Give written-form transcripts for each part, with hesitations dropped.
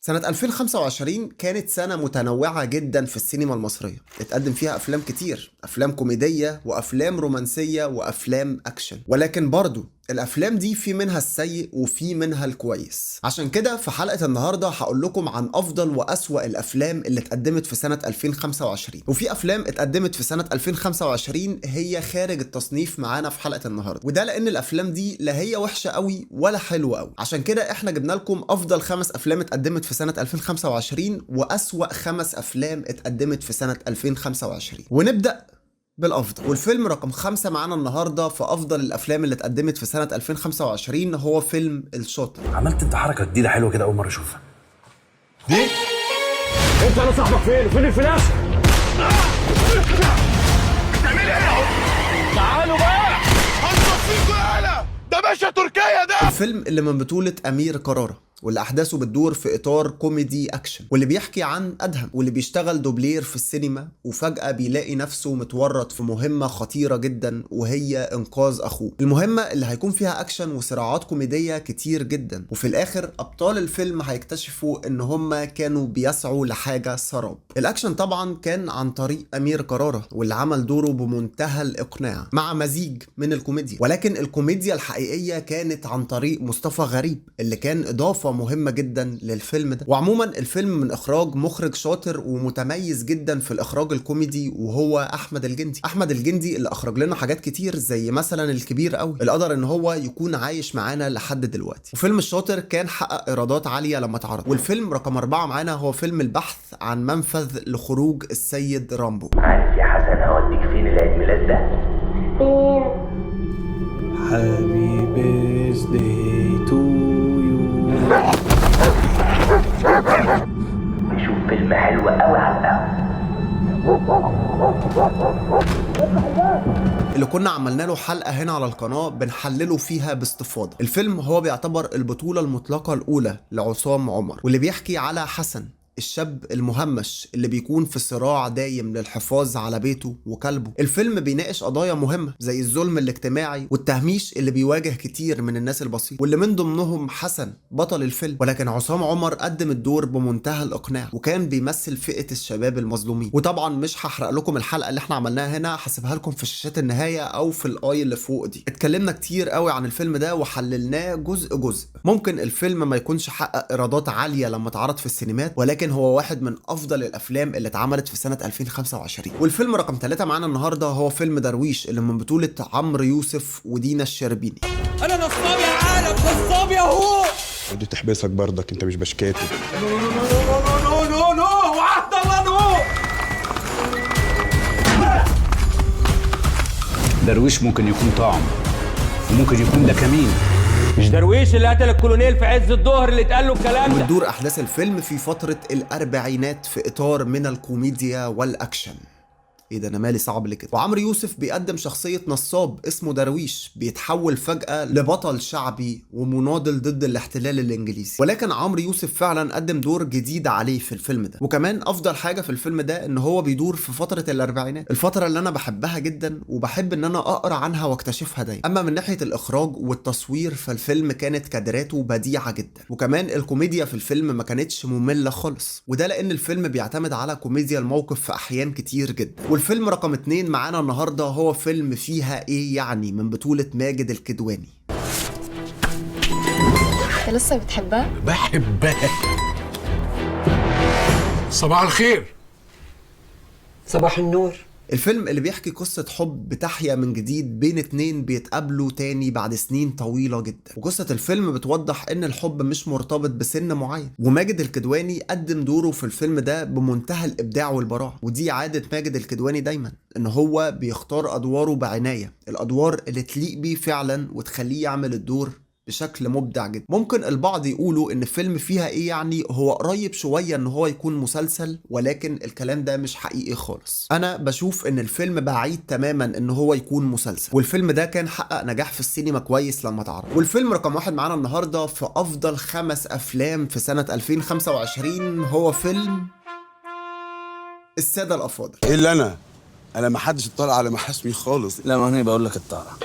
سنة 2025 كانت سنة متنوعة جدا في السينما المصرية، اتقدم فيها أفلام كتير، أفلام كوميدية وأفلام رومانسية وأفلام أكشن، ولكن برضو الأفلام دي في منها السيء وفي منها الكويس. عشان كده في حلقة النهاردة هقول لكم عن أفضل وأسوأ الأفلام اللي اتقدمت في سنة 2025، وفي أفلام اتقدمت في سنة 2025 هي خارج التصنيف معانا في حلقة النهاردة، وده لأن الأفلام دي لا هي وحشة قوي ولا حلوة قوي. عشان كده احنا جبنا لكم أفضل 5 أفلام اتقدمت في سنة 2025 وأسوأ 5 أفلام اتقدمت في سنة 2025، ونبدأ بالافضل. والفيلم رقم 5 معانا النهارده في افضل الافلام اللي اتقدمت في سنه 2025 هو فيلم الشاطر. عملت انت حركه جديده حلوه كده اول مره اشوفها. دي انت انا صاحبك فين الفلاش؟ بتعمل ايه اهو؟ تعالوا بقى هنصفيكوا يالا، ده باشا تركيا ده. الفيلم اللي من بطوله امير كرارة، واللي احداثه بتدور في اطار كوميدي اكشن، واللي بيحكي عن ادهم واللي بيشتغل دوبلير في السينما وفجأة بيلاقي نفسه متورط في مهمة خطيرة جدا وهي انقاذ اخوه. المهمة اللي هيكون فيها اكشن وصراعات كوميدية كتير جدا، وفي الاخر ابطال الفيلم هيكتشفوا ان هم كانوا بيسعوا لحاجة سراب. الاكشن طبعا كان عن طريق امير كرارة واللي عمل دوره بمنتهى الاقناع مع مزيج من الكوميديا، ولكن الكوميديا الحقيقية كانت عن طريق مصطفى غريب اللي كان اضافة مهمة جدا للفيلم ده. وعموما الفيلم من اخراج مخرج شاطر ومتميز جدا في الاخراج الكوميدي وهو احمد الجندي. احمد الجندي اللي اخرج لنا حاجات كتير زي مثلا الكبير قوي اللي قدر ان هو يكون عايش معانا لحد دلوقتي. وفيلم الشاطر كان حقق ايرادات عالية لما اتعرض. والفيلم رقم 4 معانا هو فيلم البحث عن منفذ لخروج السيد رامبو. عارف يا حسن اوديك فين العيد ميلاد ده؟ هابي بيرثداي تو يو. نشوف فيلم حلو قوي على القهوة. اللي كنا عملنا له حلقة هنا على القناة بنحلله فيها باستفاضة. الفيلم هو بيعتبر البطولة المطلقة الأولى لعصام عمر، واللي بيحكي على حسن الشاب المهمش اللي بيكون في صراع دايم للحفاظ على بيته وكلبه. الفيلم بيناقش قضايا مهمة زي الظلم الاجتماعي والتهميش اللي بيواجه كتير من الناس البسيطة، واللي من ضمنهم حسن بطل الفيلم. ولكن عصام عمر قدم الدور بمنتهى الإقناع وكان بيمثل فئة الشباب المظلومين. وطبعا مش هحرق لكم الحلقة اللي احنا عملناها هنا، هسيبها لكم في شاشات النهاية او في الاي اللي فوق دي. اتكلمنا كتير قوي عن الفيلم ده وحللناه جزء جزء. ممكن الفيلم ما يكونش حقق ايرادات عالية لما اتعرض في السينمات، ولكن هو واحد من افضل الافلام اللي اتعملت في سنة 2025. والفيلم رقم 3 معانا النهارده هو فيلم درويش اللي من بطولة عمرو يوسف ودينا الشربيني. انا نصاب يا عالم، نصاب يا هو. ودي تحبسك برضك، انت مش بشكاتي. نو نو نو نو نو نو نو نو وعد الله نو. درويش ممكن يكون طعم وممكن يكون ده كمين. مش درويش اللي قتل الكولونيل في عز الظهر اللي اتقال له الكلام ده. وتدور احداث الفيلم في فترة الاربعينات في اطار من الكوميديا والاكشن. ايه ده، انا مالي صعب لكده. وعمرو يوسف بيقدم شخصية نصاب اسمه درويش بيتحول فجأة لبطل شعبي ومناضل ضد الاحتلال الانجليزي. ولكن عمرو يوسف فعلا قدم دور جديد عليه في الفيلم ده. وكمان افضل حاجة في الفيلم ده ان هو بيدور في فترة الاربعينات، الفترة اللي انا بحبها جدا وبحب ان انا اقرا عنها واكتشفها دايما. اما من ناحية الاخراج والتصوير فالفيلم كانت كادراته بديعة جدا، وكمان الكوميديا في الفيلم ما كانتش مملة خالص، وده لان الفيلم بيعتمد على كوميديا الموقف في احيان كتير جدا. والفيلم رقم 2 معانا النهاردة هو فيلم فيها ايه يعني من بطولة ماجد الكدواني. انت لسه بتحبها؟ بحبها. صباح الخير. صباح النور. الفيلم اللي بيحكي قصة حب بتحيا من جديد بين 2 بيتقابلوا تاني بعد سنين طويلة جدا. وقصة الفيلم بتوضح ان الحب مش مرتبط بسن معين، وماجد الكدواني قدم دوره في الفيلم ده بمنتهى الابداع والبراعة. ودي عادة ماجد الكدواني دايما ان هو بيختار ادواره بعناية، الادوار اللي تليق بيه فعلا وتخليه يعمل الدور بشكل مبدع جدا. ممكن البعض يقولوا ان فيلم فيها ايه يعني هو قريب شوية ان هو يكون مسلسل، ولكن الكلام ده مش حقيقي خالص. انا بشوف ان الفيلم بعيد تماما ان هو يكون مسلسل، والفيلم ده كان حقق نجاح في السينما كويس لما اتعرض. والفيلم رقم 1 معانا النهاردة في افضل 5 افلام في سنة 2025 هو فيلم السادة الافاضل. ايه اللي انا ما حدش اطلع على محاسبي خالص. لا ما انا بقول لك الطاره.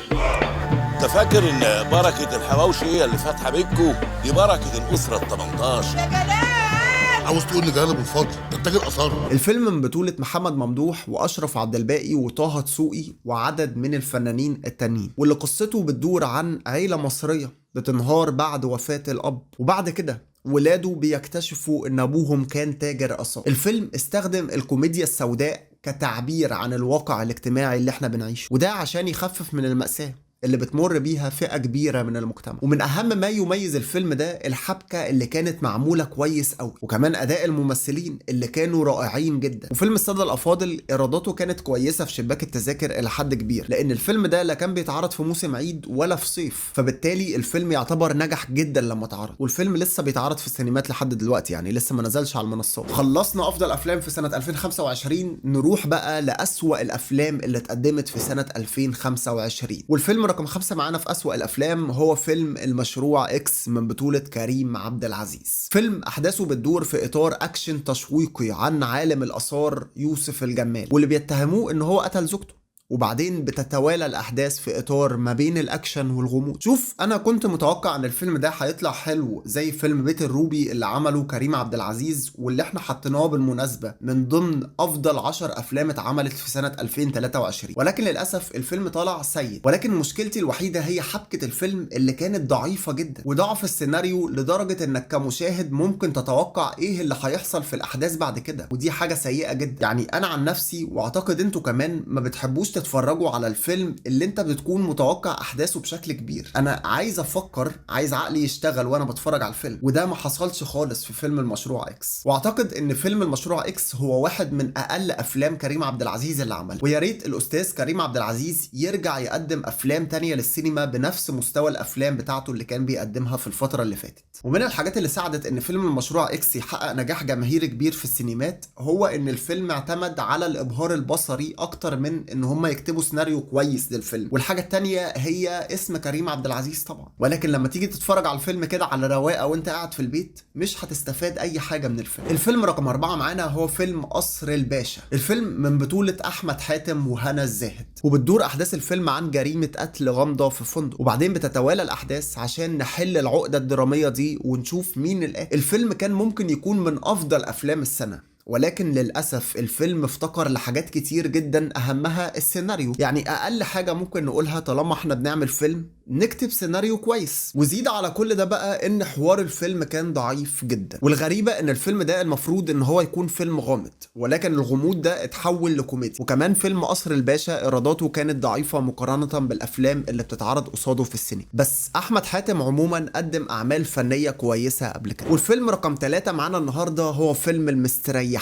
انت فاكر ان بركة الحواوشي هي اللي فاتحة بيتكو؟ دي بركة الأسرة ال 18. يا جلال عاوز تقول لي جلال ابو الفضل ده تاجر اثار؟ الفيلم من بطولة محمد ممدوح وأشرف عبد الباقي وطه دسوقي وعدد من الفنانين التانيين، واللي قصته بتدور عن عيلة مصرية بتنهار بعد وفاة الأب، وبعد كده ولاده بيكتشفوا ان ابوهم كان تاجر آثار. الفيلم استخدم الكوميديا السوداء كتعبير عن الواقع الاجتماعي اللي احنا بنعيشه، وده عشان يخفف من المأساة اللي بتمر بيها فئة كبيرة من المجتمع. ومن أهم ما يميز الفيلم ده الحبكة اللي كانت معمولة كويس قوي، وكمان أداء الممثلين اللي كانوا رائعين جدا. وفيلم السادة الأفاضل إيراداته كانت كويسة في شباك التذاكر إلى حد كبير، لأن الفيلم ده لا كان بيتعرض في موسم عيد ولا في صيف، فبالتالي الفيلم يعتبر نجح جدا لما اتعرض. والفيلم لسه بيتعرض في السينمات لحد دلوقتي، يعني لسه ما نزلش على المنصات. خلصنا أفضل أفلام في سنة 2025، نروح بقى لأسوأ الأفلام اللي اتقدمت في سنة 2025. والفيلم رقم 5 معانا في أسوأ الأفلام هو فيلم المشروع إكس من بطولة كريم عبد العزيز. فيلم أحداثه بتدور في إطار أكشن تشويقي عن عالم الآثار يوسف الجمال، واللي بيتهموه إن هو قتل زوجته، وبعدين بتتوالى الأحداث في إطار ما بين الأكشن والغموض. شوف، أنا كنت متوقع أن الفيلم ده هيطلع حلو زي فيلم بيت الروبي اللي عمله كريم عبد العزيز، واللي احنا حطيناه بالمناسبة من ضمن أفضل 10 أفلام اتعملت في سنة 2023، ولكن للأسف الفيلم طلع سيء. ولكن مشكلتي الوحيدة هي حبكة الفيلم اللي كانت ضعيفة جدا، وضعف السيناريو لدرجة إنك كمشاهد ممكن تتوقع إيه اللي هيحصل في الأحداث بعد كده، ودي حاجة سيئة جدا. يعني أنا عن نفسي وأعتقد أنتوا كمان ما بتحبوش تتفرجوا على الفيلم اللي انت بتكون متوقع احداثه بشكل كبير. انا عايز افكر، عايز عقلي يشتغل وانا بتفرج على الفيلم، وده ما حصلش خالص في فيلم المشروع اكس. واعتقد ان فيلم المشروع اكس هو واحد من اقل افلام كريم عبد العزيز اللي عمله، ويا ريت الاستاذ كريم عبد العزيز يرجع يقدم افلام تانية للسينما بنفس مستوى الافلام بتاعته اللي كان بيقدمها في الفترة اللي فاتت. ومن الحاجات اللي ساعدت ان فيلم المشروع اكس يحقق نجاح جماهيري كبير في السينمات هو ان الفيلم اعتمد على الابهار البصري اكتر من ان هم يكتبوا سيناريو كويس للفيلم. والحاجة التانية هي اسم كريم عبد العزيز طبعا، ولكن لما تيجي تتفرج على الفيلم كده على رواقة وانت قاعد في البيت مش هتستفاد اي حاجة من الفيلم. الفيلم رقم 4 معانا هو فيلم قصر الباشا. الفيلم من بطولة احمد حاتم وهنا الزاهد، وبتدور احداث الفيلم عن جريمة قتل غامضة في فندق، وبعدين بتتوالى الاحداث عشان نحل العقدة الدرامية دي ونشوف مين القاتل. الفيلم كان ممكن يكون من افضل افلام السنة، ولكن للأسف الفيلم افتقر لحاجات كتير جدا أهمها السيناريو. يعني أقل حاجة ممكن نقولها طالما احنا بنعمل فيلم نكتب سيناريو كويس. وزيد على كل ده بقى ان حوار الفيلم كان ضعيف جدا. والغريبة ان الفيلم ده المفروض ان هو يكون فيلم غامض، ولكن الغموض ده اتحول لكوميديا. وكمان فيلم قصر الباشا ايراداته كانت ضعيفة مقارنة بالافلام اللي بتتعرض قصاده في السينما، بس احمد حاتم عموما قدم اعمال فنية كويسة قبل كده. والفيلم رقم 3 معانا النهاردة هو فيلم المستريحة.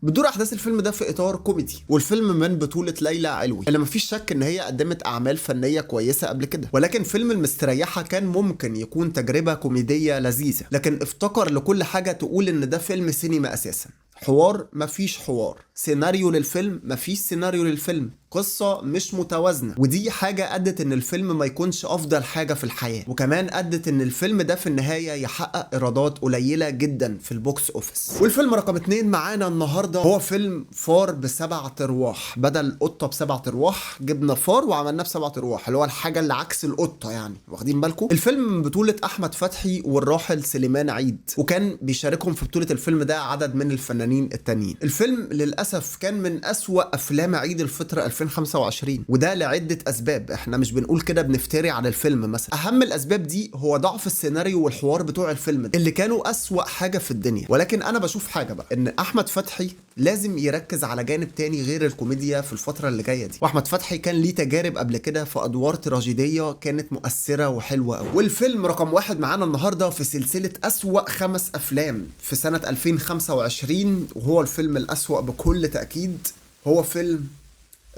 بتدور احداث الفيلم ده في اطار كوميدي، والفيلم من بطولة ليلى علوي اللي مفيش شك ان هي قدمت اعمال فنية كويسة قبل كده. ولكن فيلم المستريحة كان ممكن يكون تجربة كوميدية لذيذة، لكن افتكر لكل حاجة تقول ان ده فيلم سينما اساسا. حوار مفيش حوار، سيناريو للفيلم مفيش سيناريو للفيلم، قصة مش متوازنة، ودي حاجة أدت إن الفيلم ما يكونش أفضل حاجة في الحياة. وكمان أدت إن الفيلم ده في النهاية يحقق إيرادات قليلة جدا في البوكس أوفيس. والفيلم رقم 2 معانا النهاردة هو فيلم فار ب7 أرواح. بدل قطة ب7 أرواح جبنا فار وعملناه ب7 أرواح، اللي هو الحاجة اللي عكس القطة، يعني واخدين بالكم؟ الفيلم من بطولة أحمد فتحي والراحل سليمان عيد، وكان بيشاركهم في بطولة الفيلم ده عدد من الفنانين التانيين. الفيلم للأسف كان من أسوأ أفلام عيد الفطر 2025، وده لعدة أسباب. احنا مش بنقول كده بنفتري على الفيلم مثلا. أهم الأسباب دي هو ضعف السيناريو والحوار بتوع الفيلم اللي كانوا أسوأ حاجة في الدنيا. ولكن أنا بشوف حاجة بقى، إن أحمد فتحي لازم يركز على جانب تاني غير الكوميديا في الفترة اللي جاية دي. وأحمد فتحي كان ليه تجارب قبل كده في أدوار تراجيدية كانت مؤثرة وحلوة قوي. والفيلم رقم 1 معانا النهاردة في سلسلة أسوأ 5 أفلام في سنة 2025، وهو الفيلم الأسوأ بكل تأكيد، هو فيلم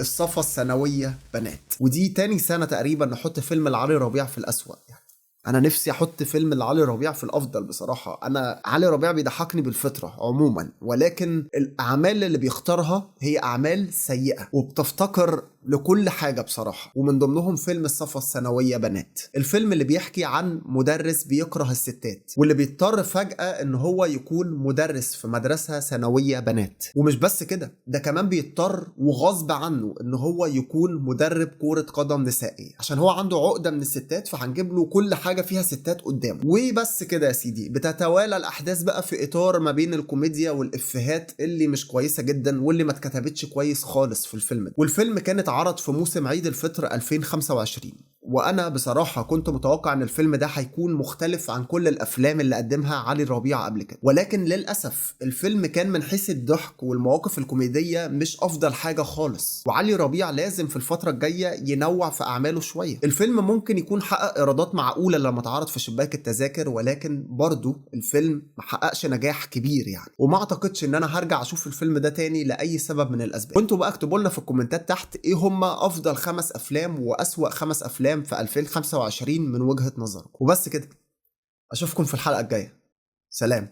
الصفة الثانوية بنات. ودي تاني سنة تقريبا نحط فيلم لعلي ربيع في الأسوأ. يعني أنا نفسي أحط فيلم لعلي ربيع في الأفضل بصراحة. أنا علي ربيع بيضحكني بالفطرة عموما، ولكن الأعمال اللي بيختارها هي أعمال سيئة وبتفتقر لكل حاجة بصراحة، ومن ضمنهم فيلم الصفا الثانوية بنات، الفيلم اللي بيحكي عن مدرس بيكره الستات واللي بيضطر فجأة ان هو يكون مدرس في مدرسة ثانوية بنات. ومش بس كده، ده كمان بيضطر وغصب عنه ان هو يكون مدرب كرة قدم نسائية عشان هو عنده عقدة من الستات، فهنجيب له كل حاجة فيها ستات قدامه. وبس كده يا سيدي، بتتوالى الاحداث بقى في اطار ما بين الكوميديا والافيهات اللي مش كويسة جدا واللي ما اتكتبتش كويس خالص في الفيلم ده. والفيلم كان اتعرض في موسم عيد الفطر 2025، وانا بصراحة كنت متوقع ان الفيلم ده هيكون مختلف عن كل الافلام اللي قدمها علي ربيع قبل كده، ولكن للاسف الفيلم كان من حيث الضحك والمواقف الكوميدية مش افضل حاجة خالص، وعلي ربيع لازم في الفترة الجاية ينوع في اعماله شوية. الفيلم ممكن يكون حقق ايرادات معقولة لما اتعرض في شباك التذاكر، ولكن برضو الفيلم محققش نجاح كبير يعني، وما اعتقدش ان انا هرجع اشوف الفيلم ده تاني لاي سبب من الاسباب. وانتوا بقى اكتبوا لنا في الكومنتات تحت ايه هما افضل 5 افلام واسوأ 5 افلام في 2025 من وجهة نظركم. وبس كده، اشوفكم في الحلقة الجاية. سلام.